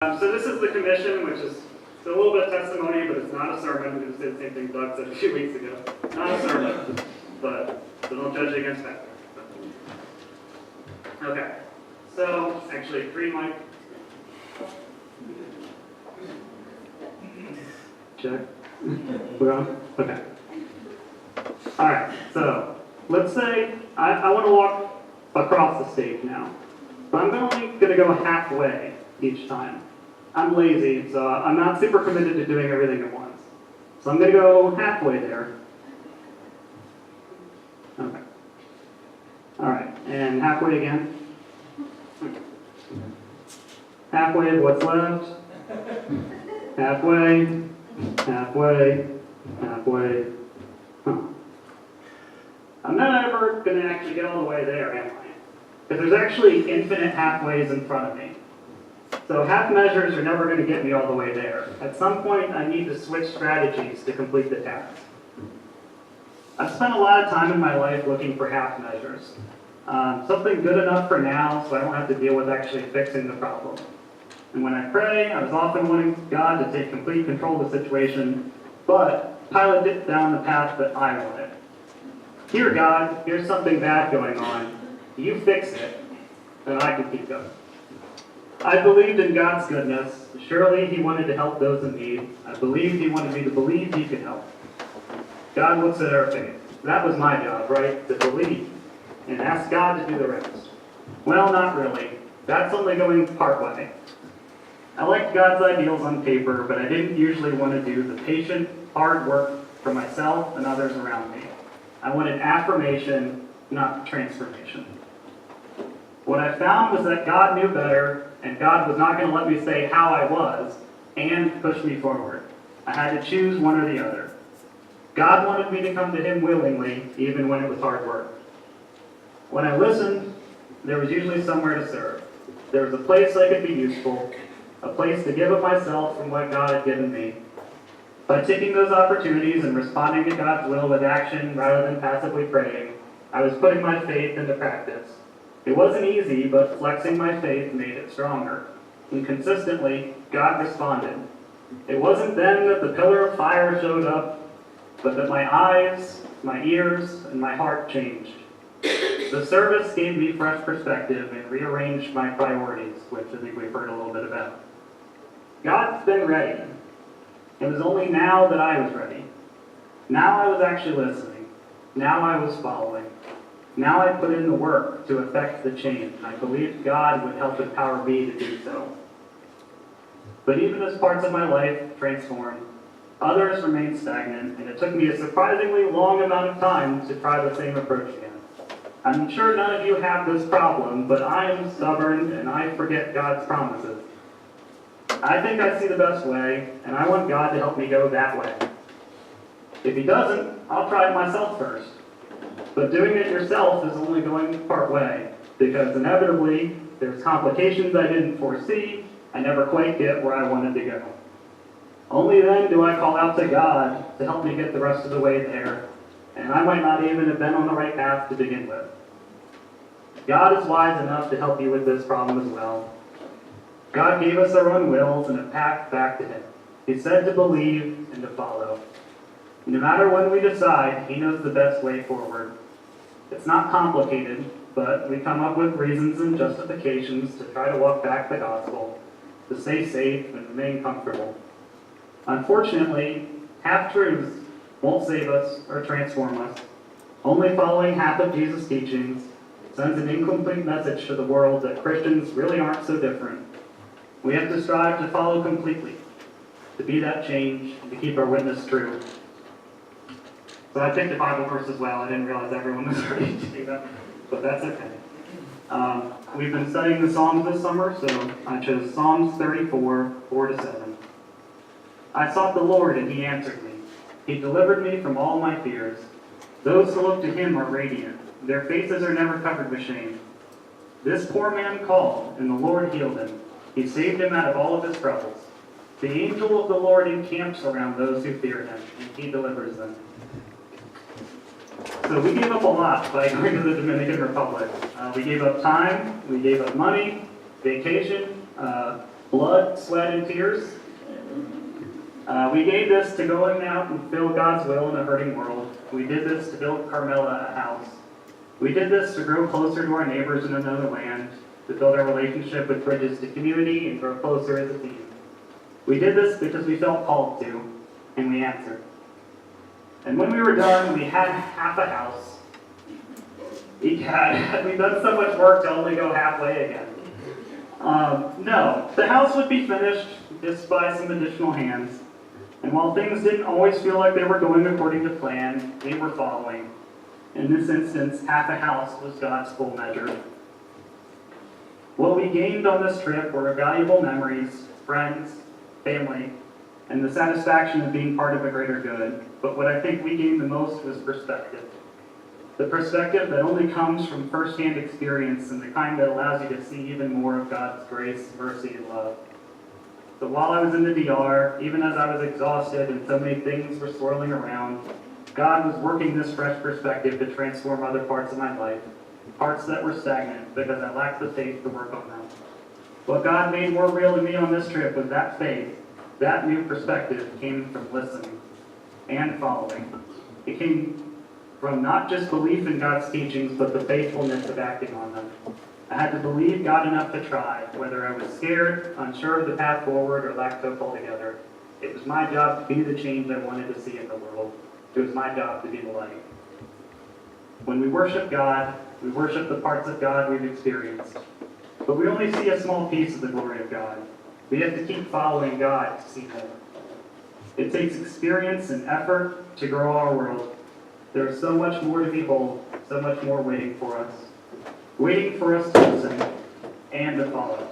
So this is the commission, which is a little bit of testimony, but it's not a sermon. We just did the same thing Doug said a few weeks ago. Not a sermon, but so don't judge against that. Okay, so actually, green mic. Check. We're on? Okay. All right, so let's say I want to walk across the stage now, but I'm only going to go halfway each time. I'm lazy, so I'm not super committed to doing everything at once. So I'm going to go halfway there. Okay. All right, and halfway again. Halfway of what's left. Halfway, halfway, halfway. Huh. I'm not ever going to actually get all the way there, am I? Because there's actually infinite halfways in front of me. So half measures are never going to get me all the way there. At some point, I need to switch strategies to complete the task. I've spent a lot of time in my life looking for half measures. Something good enough for now, so I don't have to deal with actually fixing the problem. And when I pray, I was often wanting God to take complete control of the situation, but pilot it down the path that I wanted. Here, God, here's something bad going on. You fix it, and I can keep going. I believed in God's goodness. Surely He wanted to help those in need. I believed He wanted me to believe He could help. God looks at our faith. That was my job, right? To believe and ask God to do the rest. Well, not really. That's only going part way. I liked God's ideals on paper, but I didn't usually want to do the patient, hard work for myself and others around me. I wanted affirmation, not transformation. What I found was that God knew better, and God was not going to let me say how I was and push me forward. I had to choose one or the other. God wanted me to come to Him willingly, even when it was hard work. When I listened, there was usually somewhere to serve. There was a place I could be useful, a place to give of myself from what God had given me. By taking those opportunities and responding to God's will with action rather than passively praying, I was putting my faith into practice. It wasn't easy, but flexing my faith made it stronger. And consistently, God responded. It wasn't then that the pillar of fire showed up, but that my eyes, my ears, and my heart changed. The service gave me fresh perspective and rearranged my priorities, which I think we've heard a little bit about. God's been ready. It was only now that I was ready. Now I was actually listening. Now I was following. Now I put in the work to effect the change. I believed God would help empower me to do so. But even as parts of my life transformed, others remained stagnant, and it took me a surprisingly long amount of time to try the same approach again. I'm sure none of you have this problem, but I am stubborn and I forget God's promises. I think I see the best way, and I want God to help me go that way. If He doesn't, I'll try it myself first. But doing it yourself is only going part way, because inevitably there's complications I didn't foresee. I never quite get where I wanted to go. Only then do I call out to God to help me get the rest of the way there, and I might not even have been on the right path to begin with. God is wise enough to help you with this problem as well. God gave us our own wills and a path back to Him. He said to believe and to follow. No matter when we decide, He knows the best way forward. It's not complicated, but we come up with reasons and justifications to try to walk back the gospel, to stay safe and remain comfortable. Unfortunately, half-truths won't save us or transform us. Only following half of Jesus' teachings sends an incomplete message to the world that Christians really aren't so different. We have to strive to follow completely, to be that change, and to keep our witness true. So I picked a Bible verse as well. I didn't realize everyone was ready to do that, but that's okay. We've been studying the Psalms this summer, so I chose Psalms 34, 4-7. I sought the Lord, and He answered me. He delivered me from all my fears. Those who look to Him are radiant. Their faces are never covered with shame. This poor man called, and the Lord healed him. He saved him out of all of his troubles. The angel of the Lord encamps around those who fear Him, and He delivers them. So we gave up a lot by going to the Dominican Republic. We gave up time, we gave up money, vacation, blood, sweat, and tears. We gave this to going out and fulfill God's will in a hurting world. We did this to build Carmela a house. We did this to grow closer to our neighbors in another land, to build our relationship with Bridges to community and grow closer as a team. We did this because we felt called to, and we answered. And when we were done, we had half a house. We'd done so much work to only go halfway again. No, the house would be finished just by some additional hands. And while things didn't always feel like they were going according to plan, they were following. In this instance, half a house was God's full measure. What we gained on this trip were valuable memories, friends, family, and the satisfaction of being part of a greater good. But what I think we gained the most was perspective. The perspective that only comes from firsthand experience and the kind that allows you to see even more of God's grace, mercy, and love. So while I was in the DR, even as I was exhausted and so many things were swirling around, God was working this fresh perspective to transform other parts of my life, parts that were stagnant because I lacked the faith to work on them. What God made more real to me on this trip was that faith, that new perspective came from listening and following. It came from not just belief in God's teachings, but the faithfulness of acting on them. I had to believe God enough to try, whether I was scared, unsure of the path forward, or lacked hope altogether. It was my job to be the change I wanted to see in the world. It was my job to be the light. When we worship God, we worship the parts of God we've experienced. But we only see a small piece of the glory of God. We have to keep following God to see more. It takes experience and effort to grow our world. There is so much more to behold, so much more waiting for us to listen and to follow.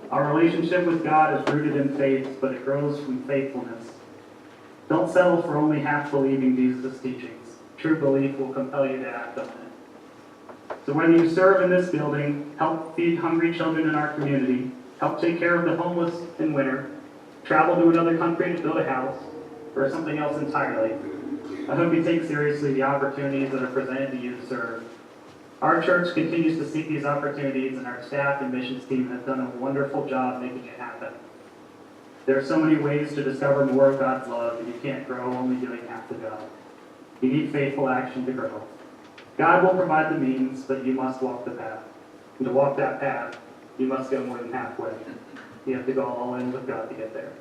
Our relationship with God is rooted in faith, but it grows from faithfulness. Don't settle for only half believing Jesus' teachings. True belief will compel you to act on it. So whether you serve in this building, help feed hungry children in our community, help take care of the homeless in winter, travel to another country to build a house, or something else entirely, I hope you take seriously the opportunities that are presented to you to serve. Our church continues to seek these opportunities, and our staff and missions team have done a wonderful job making it happen. There are so many ways to discover more of God's love, and you can't grow only doing half the job. You need faithful action to grow. God will provide the means, but you must walk the path. And to walk that path, you must go more than halfway. You have to go all in with God to get there.